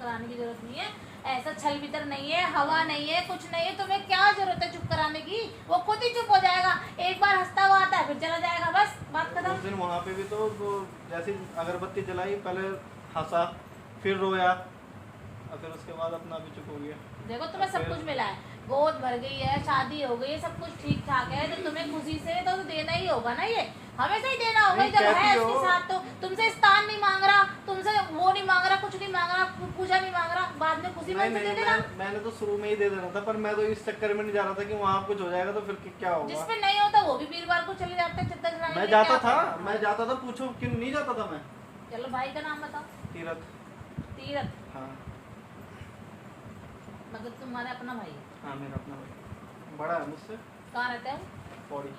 कराने की जरूरत नहीं है। ऐसा छल भीतर नहीं है, हवा नहीं है, कुछ नहीं है, तुम्हें क्या जरूरत है चुप कराने की? वो खुद ही चुप हो जाएगा, एक बार हंसता हुआ आता है फिर चला जाएगा, बस बात खत्म। उस दिन वहाँ पे भी तो वो जैसे अगरबत्ती जलाई, पहले हंसा, फिर रोया, और फिर उसके बाद अपना भी चुप हो गया। देखो तुम्हें सब कुछ मिला है, गोद भर गई है, शादी हो गई है, सब कुछ ठीक ठाक है, तो तुम्हें खुशी से तो देना ही होगा ना। ये हमेशा ही देना होगा। जब है उसके साथ तो तुमसे स्थान नहीं मांग रहा, तुमसे वो नहीं मांग रहा, कुछ नहीं मांग रहा, पूजा नहीं मांग रहा, बाद में खुशी मन से दे देना। मैंने तो शुरू में ही दे देना था, पर मैं तो इस चक्कर में नहीं जा रहा था कि वहाँ कुछ हो जाएगा तो फिर क्या होगा। जिसमें नहीं होता वो भी वीरवार को चले जाते हैं चद्दर चढ़ाने। मैं जाता था, पूछो क्यों नहीं जाता था मैं। चलो भाई का नाम बताओ। तीरथ। तीरथ? हाँ। मतलब तुम्हारा अपना भाई? हाँ मेरा अपना भाई, बड़ा है मुझसे। कहाँ रहते हैं? पौड़ी।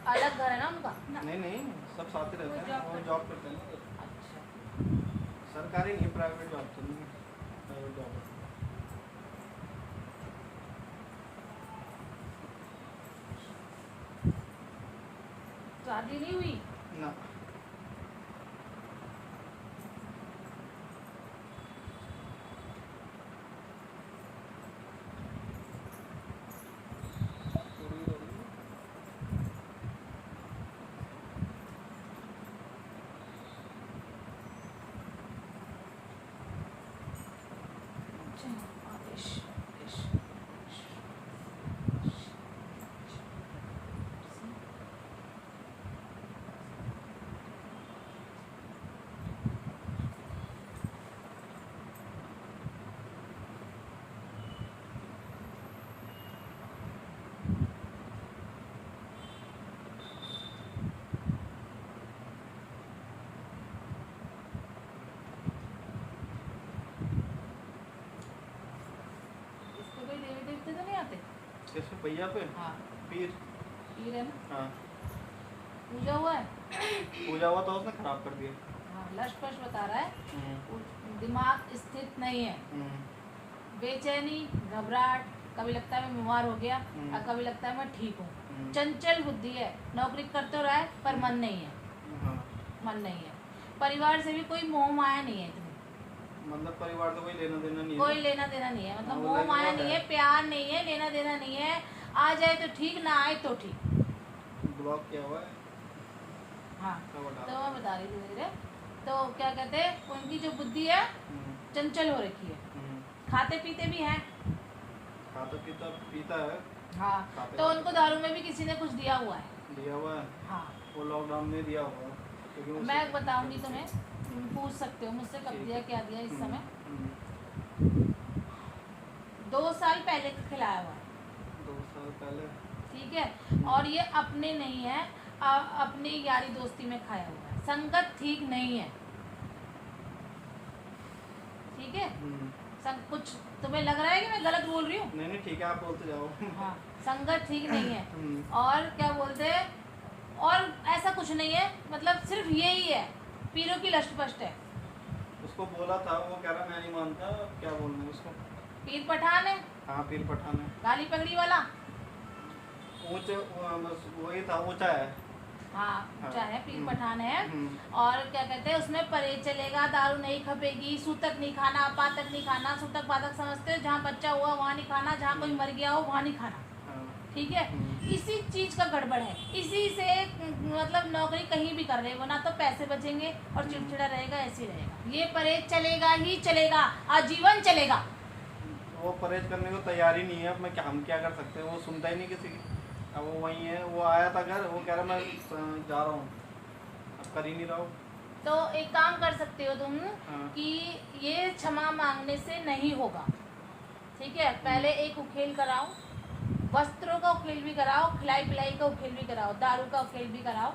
अलग घर है ना उनका? नहीं, सब साथ ही रहते हैं, वो जॉब करते हैं। अच्छा, सरकारी नहीं, प्राइवेट जॉब तो नहीं, प्राइवेट जॉब है। शादी नहीं हुई ना। किसपे? भैया पे? हाँ। पीर। पीर है ना? हाँ। पूजा हुआ है? पूजा हुआ तो उसने खराब कर दिया। हाँ, लश-फश बता रहा है, दिमाग स्थित नहीं है, बेचैनी, घबराहट, कभी लगता है मैं बीमार हो गया और कभी लगता है मैं ठीक हूँ। चंचल बुद्धि है, नौकरी कर तो रहा है पर मन नहीं है। हाँ। मन नहीं है। परिवार से भी कोई मोह माया नहीं है तुम्हें। मतलब परिवार तो कोई लेना देना नहीं है। कोई लेना देना नहीं है, मतलब मोह लाइक माया व्हाट नहीं है? है, प्यार नहीं है, लेना देना नहीं है। आ जाए तो ठीक, ना आए तो ठीक। ब्लॉक किया हुआ है। हाँ, तो तो मैं बता रही थी धीरे। तो क्या कहते हैं, उनकी जो बुद्धि है चंचल हो रखी है। खाते पीते भी हैं। खाता पीता है। हाँ, तो उनको दारू में भी किसी ने कुछ दिया हुआ है। दिया हुआ है? हाँ, वो लॉकडाउन में दिया हुआ है, क्योंकि मैं बताऊंगी तुम्हें, तुम पूछ सकते हो मुझसे कब दिया, क्या दिया इस समय। 2 साल पहले का खिलाया हुआ है। 2 साल पहले? ठीक है, और ये अपने नहीं है, अपनी यारी दोस्ती में खाया हुआ है। संगत ठीक नहीं है, ठीक है। कुछ तुम्हें लग रहा है कि मैं गलत बोल रही हूँ? नहीं ठीक है, आप बोलते जाओ। हाँ, संगत ठीक नहीं है। और क्या बोलते हैं, और ऐसा कुछ नहीं है, मतलब सिर्फ यही है, पीरों की लष्ट-पष्ट है। उसको बोला था, वो कह रहा मैं नहीं मानता, क्या बोलना है उसको? पीर पठान है। हाँ, पीर पठान है। गाली पगड़ी वाला। ऊंचे, बस वही था, ऊंचा है। हाँ, ऊंचा है, पीर पठान है। और क्या कहते हैं, उसमें परहेज चलेगा, दारू नहीं खपेगी, सूतक नहीं खाना, पातक नहीं खाना। सूतक पातक समझते हो, जहाँ बच्चा हुआ वहाँ नहीं खाना, जहाँ कोई मर गया हो वहाँ नहीं खाना। ठीक है, इसी चीज का गड़बड़ है, इसी से मतलब नौकरी कहीं भी कर रहे हो ना, तो पैसे बचेंगे और चिड़चिड़ा रहेगा, ऐसे ही रहेगा। ये परहेज चलेगा ही चलेगा, आजीवन चलेगा। वो परहेज करने को तैयार ही नहीं है, अब मैं हम क्या कर सकते हैं? वो सुनता ही नहीं किसी की। अब वो वहीं है, वो आया था घर, वो कह रहा मैं जा रहा हूँ, अब कर ही नहीं रहा हूँ। तो एक काम कर सकते हो तुम, कि ये क्षमा मांगने से नहीं होगा, ठीक है। पहले एक उखेल कराओ, वस्त्रों का उखेल भी कराओ, खिलाई पिलाई का उखेल भी कराओ, दारू का उखेल भी कराओ,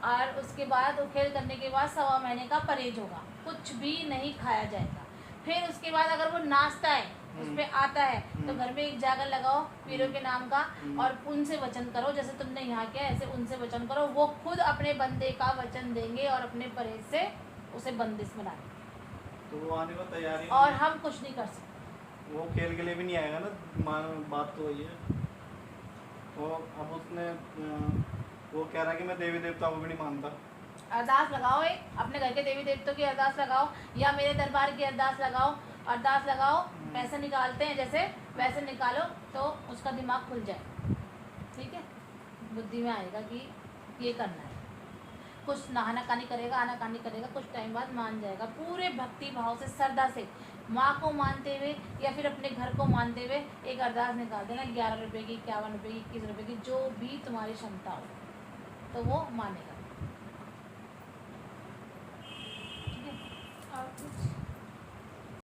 और उसके बाद उखेल करने के बाद 1.25 महीने का परहेज होगा, कुछ भी नहीं खाया जाएगा। फिर उसके बाद अगर वो नाचता है, उस पर आता है, तो घर में एक जागर लगाओ पीरों के नाम का, और उनसे वचन करो, जैसे तुमने यहाँ किया ऐसे उनसे वचन करो। वो खुद अपने बंदे का वचन देंगे और अपने परहेज से उसे बंदिश में डालेंगे। तो वो आने को तैयार ही और हम कुछ नहीं कर सकते। वो खेल के लिए भी नहीं आएगा ना, बात तो वही है। वो अब उसने वो कह रहा है कि मैं देवी देवताओं को भी नहीं मानता। अरदास लगाओ, एक अपने घर के देवी देवताओं की अरदास लगाओ या मेरे दरबार की अरदास लगाओ। अरदास लगाओ, पैसे निकालते हैं जैसे वैसे निकालो तो उसका दिमाग खुल जाए, ठीक है, बुद्धि में आएगा कि ये करना है। कुछ आनाकानी करेगा, आनाकानी करेगा, कुछ टाइम बाद मान जाएगा। पूरे भक्ति भाव से, श्रद्धा से, माँ को मानते हुए या फिर अपने घर को मानते हुए एक अरदास निकाल देना, 11 रुपये की, 51 रुपये की, 21 रुपये की, जो भी तुम्हारी क्षमता हो, तो वो मानेगा। ठीक है, और कुछ